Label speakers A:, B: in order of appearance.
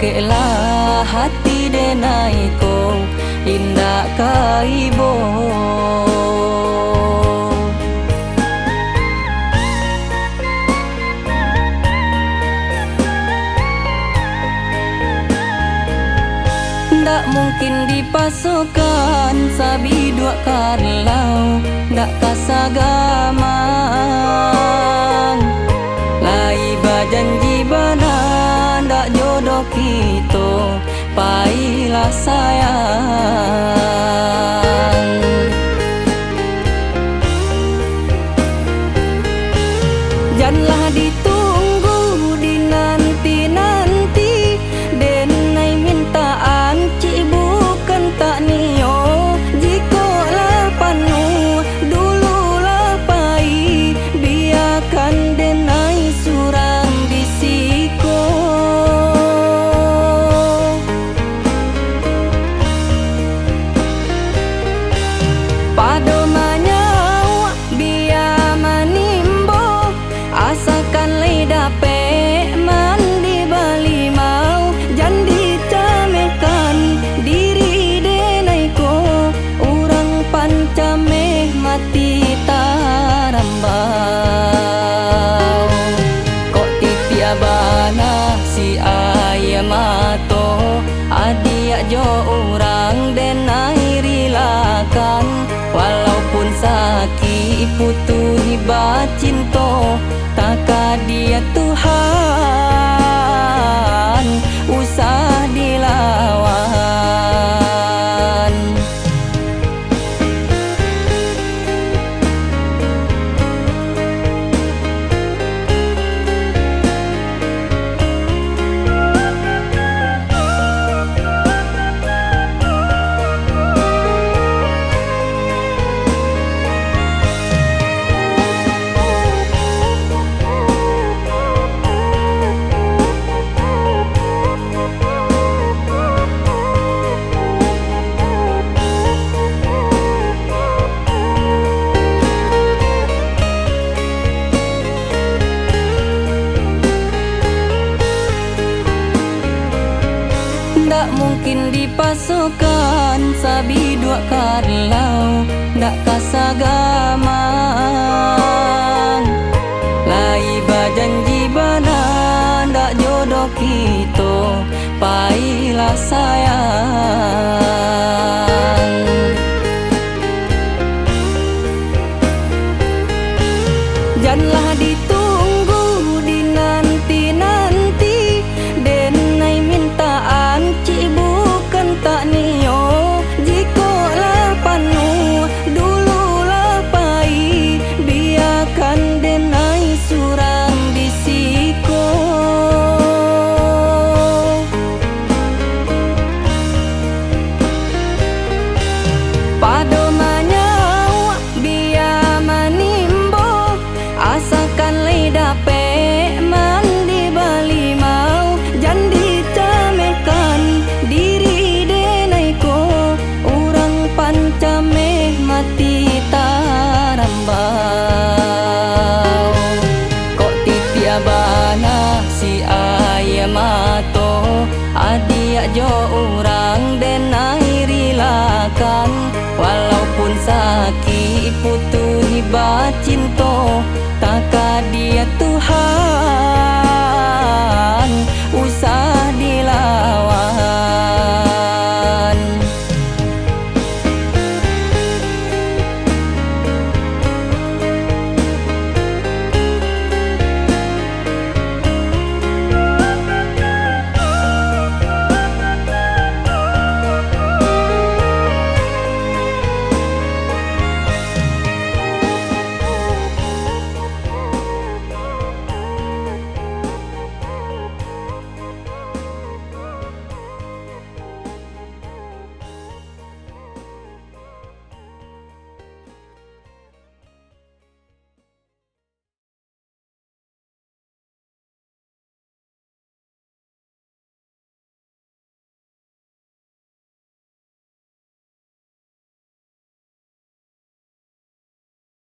A: Kelah hati denai ko indah kaibo. Ndak mungkin dipasukan sabi dua kalau ndak kasagamang. Lai bajanji bana ndak jodoh kita pailah sayang. Janganlah ditunggu dinanti-nanti denai mintaan ci bukan tak nio. Jikolah panu dululah pai biarkan denai surang disiko. Padomanya biar manimbo asalkan dape mandi bali mau jan dicamekan diri denai ko urang pancameh mati tarambau. Kok titi abana si ayam mato adia jo urang denai rilakan walaupun sakit putu hibat cinto taka dia Tuhan usah dilawan. Ndak mungkin dipasukan sabi dua kalau ndak kasagamang. Lai bajanji bana ndak jodoh kita pailah sayang. Janganlah ditunggu dinanti-nanti denai mintaan ci bukan tak nio. Jikolah panu dululah pai biarkan denai surang disiko. Padomanya biar manimbo asalkan dape mandi bali mau jan dicamekan diri denai ko urang pancameh mati tarambau. Kok titi abana si ayam mato adia jo urang denai rilakan walaupun sakit putu hibat cinta